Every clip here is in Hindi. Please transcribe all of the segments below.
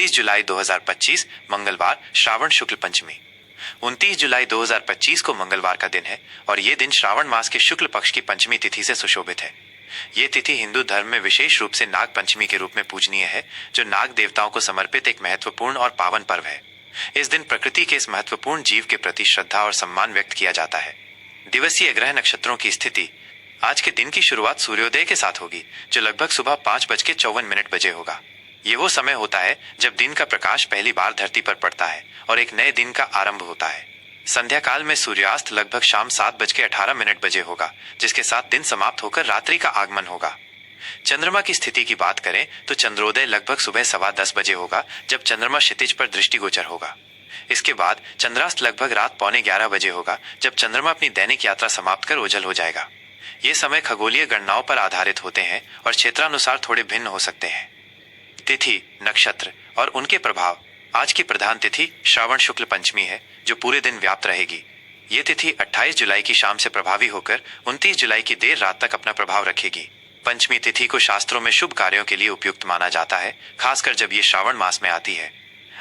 29 जुलाई 2025 मंगलवार, श्रावण शुक्ल पंचमी। 29 जुलाई 2025 को मंगलवार का दिन है और ये दिन श्रावण मास के शुक्ल पक्ष की पंचमी तिथि से सुशोभित है। ये तिथि हिंदू धर्म में विशेष रूप से नाग पंचमी के रूप में पूजनीय है, जो नाग देवताओं को समर्पित एक महत्वपूर्ण और पावन पर्व है। इस दिन प्रकृति के इस महत्वपूर्ण जीव के प्रति श्रद्धा और सम्मान व्यक्त किया जाता है। दिवसीय ग्रह नक्षत्रों की स्थिति। आज के दिन की शुरुआत सूर्योदय के साथ होगी, जो लगभग सुबह 5:54 बजे होगा। ये वो समय होता है जब दिन का प्रकाश पहली बार धरती पर पड़ता है और एक नए दिन का आरंभ होता है। संध्या काल में सूर्यास्त लगभग शाम 7:18 बजे होगा, जिसके साथ दिन समाप्त होकर रात्रि का आगमन होगा। चंद्रमा की स्थिति की बात करें तो चंद्रोदय लगभग सुबह 10:15 बजे होगा, जब चंद्रमा क्षितिज पर दृष्टिगोचर होगा। इसके बाद चंद्रास्त लगभग रात 11:45 बजे होगा, जब चंद्रमा अपनी दैनिक यात्रा समाप्त कर ओझल हो जाएगा। ये समय खगोलीय गणनाओं पर आधारित होते हैं और क्षेत्रानुसार थोड़े भिन्न हो सकते हैं। तिथि, नक्षत्र और उनके प्रभाव। आज की प्रधान तिथि श्रावण शुक्ल पंचमी है, जो पूरे दिन व्याप्त रहेगी। ये तिथि 28 जुलाई की शाम से प्रभावी होकर 29 जुलाई की देर रात तक अपना प्रभाव रखेगी। पंचमी तिथि को शास्त्रों में शुभ कार्यों के लिए उपयुक्त माना जाता है, खासकर जब ये श्रावण मास में आती है।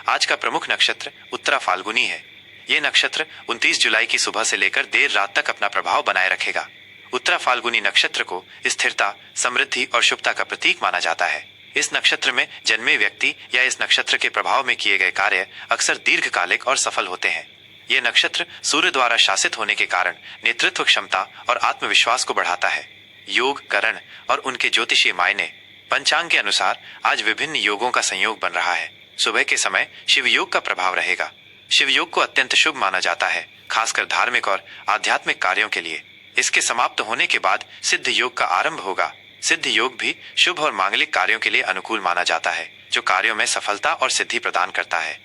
आज का प्रमुख नक्षत्र उत्तरा फाल्गुनी है। ये नक्षत्र 29 जुलाई की सुबह से लेकर देर रात तक अपना प्रभाव बनाए रखेगा। उत्तरा फाल्गुनी नक्षत्र को स्थिरता, समृद्धि और शुभता का प्रतीक माना जाता है। इस नक्षत्र में जन्मे व्यक्ति या इस नक्षत्र के प्रभाव में किए गए कार्य अक्सर दीर्घकालिक और सफल होते हैं। ये नक्षत्र सूर्य द्वारा शासित होने के कारण नेतृत्व क्षमता और आत्मविश्वास को बढ़ाता है। योग, करण और उनके ज्योतिषीय मायने। पंचांग के अनुसार आज विभिन्न योगों का संयोग बन रहा है। सुबह के समय शिव योग का प्रभाव रहेगा। शिव योग को अत्यंत शुभ माना जाता है, खासकर धार्मिक और आध्यात्मिक कार्यों के लिए। इसके समाप्त होने के बाद सिद्ध योग का आरंभ होगा। सिद्ध योग भी शुभ और मांगलिक कार्यों के लिए अनुकूल माना जाता है, जो कार्यों में सफलता और सिद्धि प्रदान करता है।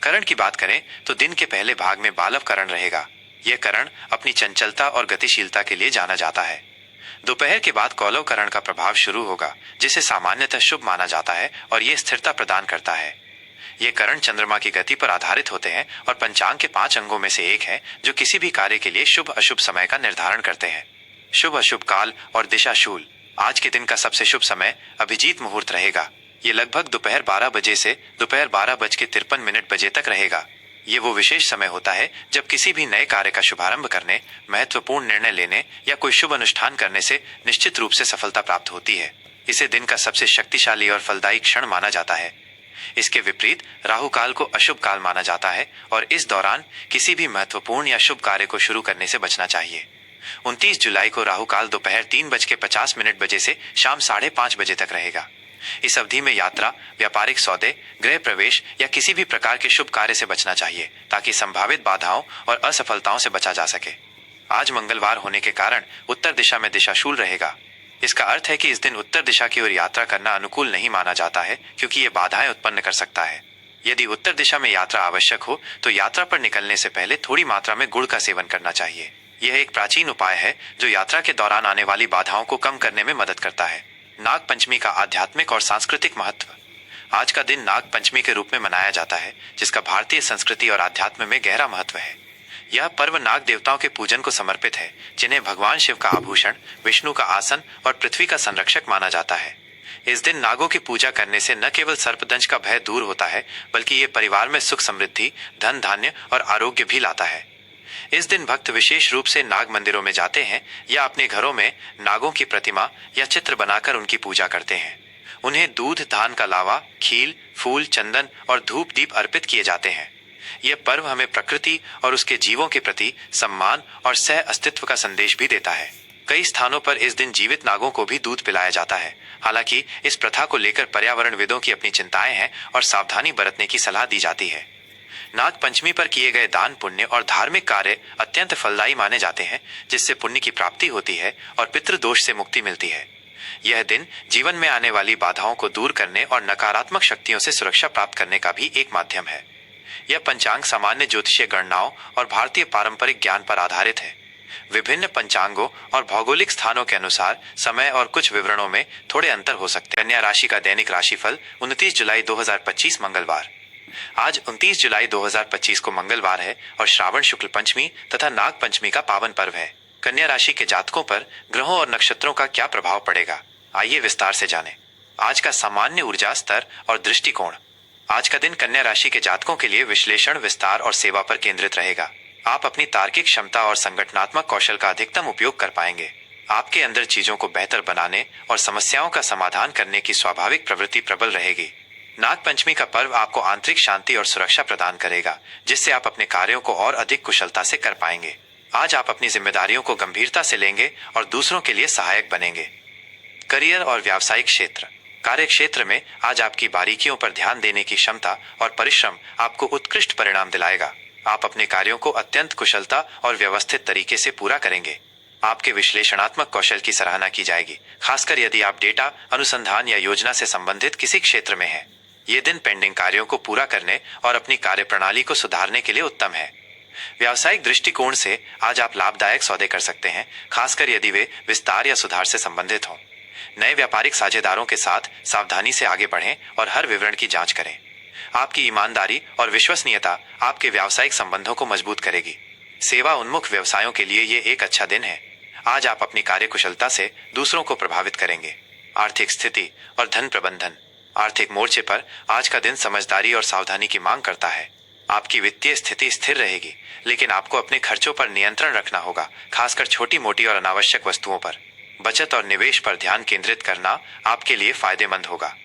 करण की बात करें तो दिन के पहले भाग में बालव करण रहेगा। यह करण अपनी चंचलता और गतिशीलता के लिए जाना जाता है। दोपहर के बाद कौलव करण का प्रभाव शुरू होगा, जिसे सामान्यतः शुभ माना जाता है और यह स्थिरता प्रदान करता है। ये करण चंद्रमा की गति पर आधारित होते हैं और पंचांग के 5 अंगों में से एक है, जो किसी भी कार्य के लिए शुभ अशुभ समय का निर्धारण करते हैं। शुभ अशुभ काल और दिशा शूल। आज के दिन का सबसे शुभ समय अभिजीत मुहूर्त रहेगा। ये लगभग दोपहर 12 बजे से दोपहर 12:53 बजे तक रहेगा। ये वो विशेष समय होता है जब किसी भी नए कार्य का शुभारंभ करने, महत्वपूर्ण निर्णय लेने या कोई शुभ अनुष्ठान करने से निश्चित रूप से सफलता प्राप्त होती है। इसे दिन का सबसे शक्तिशाली और फलदायी क्षण माना जाता है। इसके विपरीत राहु काल को अशुभ काल माना जाता है और इस दौरान किसी भी महत्वपूर्ण या शुभ कार्य को शुरू करने से बचना चाहिए। 29 जुलाई को राहु काल दोपहर 3:50 बजे से शाम 5:30 बजे तक रहेगा। इस अवधि में यात्रा, व्यापारिक सौदे, गृह प्रवेश या किसी भी प्रकार के शुभ कार्य से बचना चाहिए, ताकि संभावित बाधाओं और असफलताओं से बचा जा सके। आज मंगलवार होने के कारण उत्तर दिशा में दिशाशूल रहेगा। इसका अर्थ है कि इस दिन उत्तर दिशा की ओर यात्रा करना अनुकूल नहीं माना जाता है, क्योंकि ये बाधाएं उत्पन्न कर सकता है। यदि उत्तर दिशा में यात्रा आवश्यक हो तो यात्रा पर निकलने से पहले थोड़ी मात्रा में गुड़ का सेवन करना चाहिए। यह एक प्राचीन उपाय है जो यात्रा के दौरान आने वाली बाधाओं को कम करने में मदद करता है। नाग पंचमी का आध्यात्मिक और सांस्कृतिक महत्व। आज का दिन नाग पंचमी के रूप में मनाया जाता है, जिसका भारतीय संस्कृति और आध्यात्म में गहरा महत्व है। यह पर्व नाग देवताओं के पूजन को समर्पित है, जिन्हें भगवान शिव का आभूषण, विष्णु का आसन और पृथ्वी का संरक्षक माना जाता है। इस दिन नागों की पूजा करने से न केवल सर्पदंश का भय दूर होता है, बल्कि ये परिवार में सुख समृद्धि, धन धान्य और आरोग्य भी लाता है। इस दिन भक्त विशेष रूप से नाग मंदिरों में जाते हैं या अपने घरों में नागों की प्रतिमा या चित्र बनाकर उनकी पूजा करते हैं। उन्हें दूध, धान का लावा, खील, फूल, चंदन और धूप दीप अर्पित किए जाते हैं। यह पर्व हमें प्रकृति और उसके जीवों के प्रति सम्मान और सह अस्तित्व का संदेश भी देता है। कई स्थानों पर इस दिन जीवित नागों को भी दूध पिलाया जाता है। हालांकि इस प्रथा को लेकर पर्यावरणविदों की अपनी चिंताएं हैं और सावधानी बरतने की सलाह दी जाती है। नाग पंचमी पर किए गए दान, पुण्य और धार्मिक कार्य अत्यंत फलदायी माने जाते हैं, जिससे पुण्य की प्राप्ति होती है और पितृदोष से मुक्ति मिलती है। यह दिन जीवन में आने वाली बाधाओं को दूर करने और नकारात्मक शक्तियों से सुरक्षा प्राप्त करने का भी एक माध्यम है। यह पंचांग सामान्य ज्योतिषीय गणनाओं और भारतीय पारंपरिक ज्ञान पर आधारित है। विभिन्न पंचांगों और भौगोलिक स्थानों के अनुसार समय और कुछ विवरणों में थोड़े अंतर हो सकते हैं। कन्या राशि का दैनिक राशिफल 29 जुलाई 2025 मंगलवार। आज 29 जुलाई 2025 को मंगलवार है और श्रावण शुक्ल पंचमी तथा नाग पंचमी का पावन पर्व है। कन्या राशि के जातकों पर ग्रहों और नक्षत्रों का क्या प्रभाव पड़ेगा, आइए विस्तार से जानें। आज का सामान्य ऊर्जा स्तर और दृष्टिकोण। आज का दिन कन्या राशि के जातकों के लिए विश्लेषण, विस्तार और सेवा पर केंद्रित रहेगा। आप अपनी तार्किक क्षमता और संगठनात्मक कौशल का अधिकतम उपयोग कर पाएंगे। आपके अंदर चीजों को बेहतर बनाने और समस्याओं का समाधान करने की स्वाभाविक प्रवृत्ति प्रबल रहेगी। नागपंचमी का पर्व आपको आंतरिक शांति और सुरक्षा प्रदान करेगा, जिससे आप अपने कार्यों को और अधिक कुशलता से कर पाएंगे। आज आप अपनी जिम्मेदारियों को गंभीरता से लेंगे और दूसरों के लिए सहायक बनेंगे। करियर और व्यावसायिक क्षेत्र। कार्य क्षेत्र में आज आपकी बारीकियों पर ध्यान देने की क्षमता और परिश्रम आपको उत्कृष्ट परिणाम दिलाएगा। आप अपने कार्यों को अत्यंत कुशलता और व्यवस्थित तरीके से पूरा करेंगे। आपके विश्लेषणात्मक कौशल की सराहना की जाएगी, खासकर यदि आप डेटा अनुसंधान या योजना से संबंधित किसी क्षेत्र में हैं। ये दिन पेंडिंग कार्यों को पूरा करने और अपनी कार्यप्रणाली को सुधारने के लिए उत्तम है। व्यावसायिक दृष्टिकोण से आज आप लाभदायक सौदे कर सकते हैं, खासकर यदि वे विस्तार या सुधार से संबंधित हों। नए व्यापारिक साझेदारों के साथ सावधानी से आगे बढ़ें और हर विवरण की जांच करें। आपकी ईमानदारी और विश्वसनीयता आपके व्यावसायिक संबंधों को मजबूत करेगी। सेवा उन्मुख व्यवसायों के लिए ये एक अच्छा दिन है। आज आप अपनी कार्यकुशलता से दूसरों को प्रभावित करेंगे। आर्थिक स्थिति और धन प्रबंधन। आर्थिक मोर्चे पर आज का दिन समझदारी और सावधानी की मांग करता है। आपकी वित्तीय स्थिति स्थिर रहेगी, लेकिन आपको अपने खर्चों पर नियंत्रण रखना होगा, खासकर छोटी मोटी और अनावश्यक वस्तुओं पर। बचत और निवेश पर ध्यान केंद्रित करना आपके लिए फायदेमंद होगा।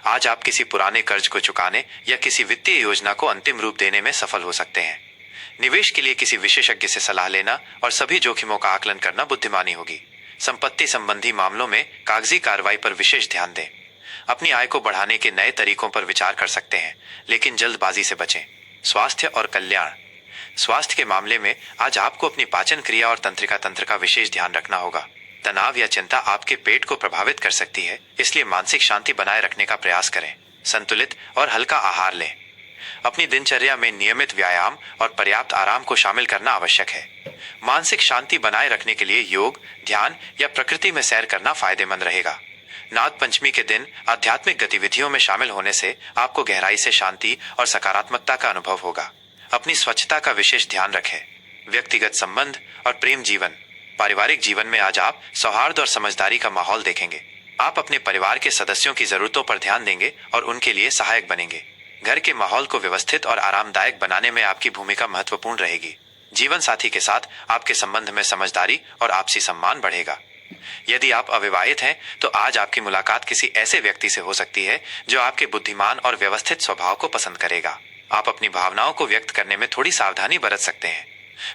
आज आप किसी पुराने कर्ज को चुकाने या किसी वित्तीय योजना को अंतिम रूप देने में सफल हो सकते हैं। निवेश के लिए किसी विशेषज्ञ से सलाह लेना और सभी जोखिमों का आकलन करना बुद्धिमानी होगी। संपत्ति संबंधी मामलों में कागजी कार्रवाई पर विशेष ध्यान दें। अपनी आय को बढ़ाने के नए तरीकों पर विचार कर सकते हैं, लेकिन जल्दबाजी से बचें। स्वास्थ्य और कल्याण। स्वास्थ्य के मामले में आज आपको अपनी पाचन क्रिया और तंत्रिका तंत्र का विशेष ध्यान रखना होगा। तनाव या चिंता आपके पेट को प्रभावित कर सकती है, इसलिए मानसिक शांति बनाए रखने का प्रयास करें। संतुलित और हल्का आहार लें। अपनी दिनचर्या में नियमित व्यायाम और पर्याप्त आराम को शामिल करना आवश्यक है। मानसिक शांति बनाए रखने के लिए योग, ध्यान या प्रकृति में सैर करना फायदेमंद रहेगा। नागपंचमी के दिन आध्यात्मिक गतिविधियों में शामिल होने से आपको गहराई से शांति और सकारात्मकता का अनुभव होगा। अपनी स्वच्छता का विशेष ध्यान रखें। व्यक्तिगत संबंध और प्रेम जीवन। पारिवारिक जीवन में आज आप सौहार्द और समझदारी का माहौल देखेंगे। आप अपने परिवार के सदस्यों की जरूरतों पर ध्यान देंगे और उनके लिए सहायक बनेंगे। घर के माहौल को व्यवस्थित और आरामदायक बनाने में आपकी भूमिका महत्वपूर्ण रहेगी। जीवन साथी के साथ आपके संबंध में समझदारी और आपसी सम्मान बढ़ेगा। यदि आप अविवाहित हैं, तो आज आपकी मुलाकात किसी ऐसे व्यक्ति से हो सकती है जो आपके बुद्धिमान और व्यवस्थित स्वभाव को पसंद करेगा। आप अपनी भावनाओं को व्यक्त करने में थोड़ी सावधानी बरत सकते हैं।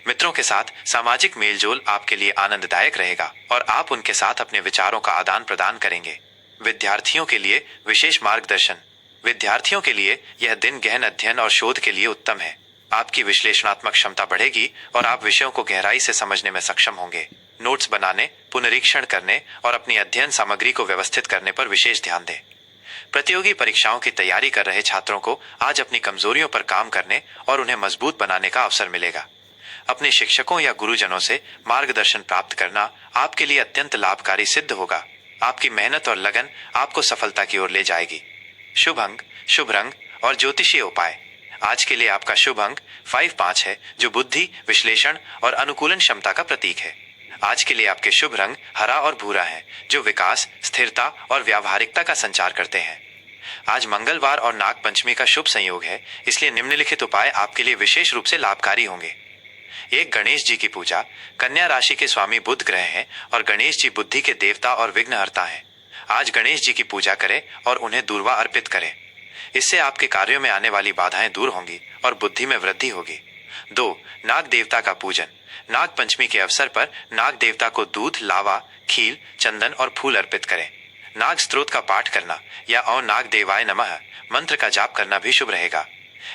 मित्रों के साथ सामाजिक मेलजोल आपके लिए आनंददायक रहेगा और आप उनके साथ अपने विचारों का आदान प्रदान करेंगे। विद्यार्थियों के लिए विशेष मार्गदर्शन। विद्यार्थियों के लिए यह दिन गहन अध्ययन और शोध के लिए उत्तम है। आपकी विश्लेषणात्मक क्षमता बढ़ेगी और आप विषयों को गहराई से समझने में सक्षम होंगे। नोट्स बनाने, पुनरीक्षण करने और अपनी अध्ययन सामग्री को व्यवस्थित करने पर विशेष ध्यान दें। प्रतियोगी परीक्षाओं की तैयारी कर रहे छात्रों को आज अपनी कमजोरियों पर काम करने और उन्हें मजबूत बनाने का अवसर मिलेगा। अपने शिक्षकों या गुरुजनों से मार्गदर्शन प्राप्त करना आपके लिए अत्यंत लाभकारी सिद्ध होगा। आपकी मेहनत और लगन आपको सफलता की ओर ले जाएगी। शुभ अंक, शुभ रंग और ज्योतिषीय उपाय। आज के लिए आपका शुभ अंक 5-5 है, जो बुद्धि, विश्लेषण और अनुकूलन क्षमता का प्रतीक है। आज के लिए आपके शुभ रंग हरा और भूरा है, जो विकास, स्थिरता और व्यावहारिकता का संचार करते हैं। आज मंगलवार और नागपंचमी का शुभ संयोग है, इसलिए निम्नलिखित उपाय आपके लिए विशेष रूप से लाभकारी होंगे। एक, गणेश जी की पूजा। कन्या राशि के स्वामी बुध ग्रह हैं और गणेश जी बुद्धि के देवता और विघ्नहर्ता हैं। आज गणेश जी की पूजा करें और उन्हें दूर्वा अर्पित करें। इससे आपके कार्यों में आने वाली बाधाएं दूर होंगी और बुद्धि में वृद्धि होगी। 2, नाग देवता का पूजन। नाग पंचमी के अवसर पर नाग देवता को दूध, लावा, खील, चंदन और फूल अर्पित करें। नाग स्तोत्र का पाठ करना या ओं नाग देवाय नमः मंत्र का जाप करना भी शुभ रहेगा।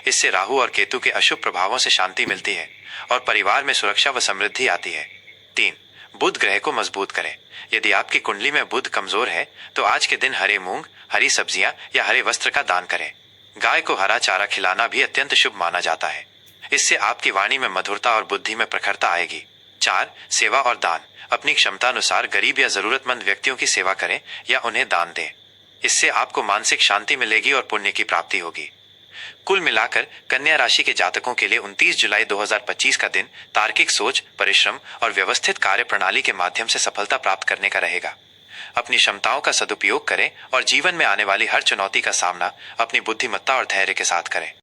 इससे राहु और केतु के अशुभ प्रभावों से शांति मिलती है और परिवार में सुरक्षा व समृद्धि आती है। 3, बुध ग्रह को मजबूत करें। यदि आपकी कुंडली में बुध कमजोर है, तो आज के दिन हरे मूंग, हरी सब्जियां या हरे वस्त्र का दान करें। गाय को हरा चारा खिलाना भी अत्यंत शुभ माना जाता है। इससे आपकी वाणी में मधुरता और बुद्धि में प्रखरता आएगी। 4, सेवा और दान। अपनी क्षमता अनुसार गरीब या जरूरतमंद व्यक्तियों की सेवा करें या उन्हें दान दें। इससे आपको मानसिक शांति मिलेगी और पुण्य की प्राप्ति होगी। कुल मिलाकर कन्या राशि के जातकों के लिए 29 जुलाई 2025 का दिन तार्किक सोच, परिश्रम और व्यवस्थित कार्य प्रणाली के माध्यम से सफलता प्राप्त करने का रहेगा। अपनी क्षमताओं का सदुपयोग करें और जीवन में आने वाली हर चुनौती का सामना अपनी बुद्धिमत्ता और धैर्य के साथ करें।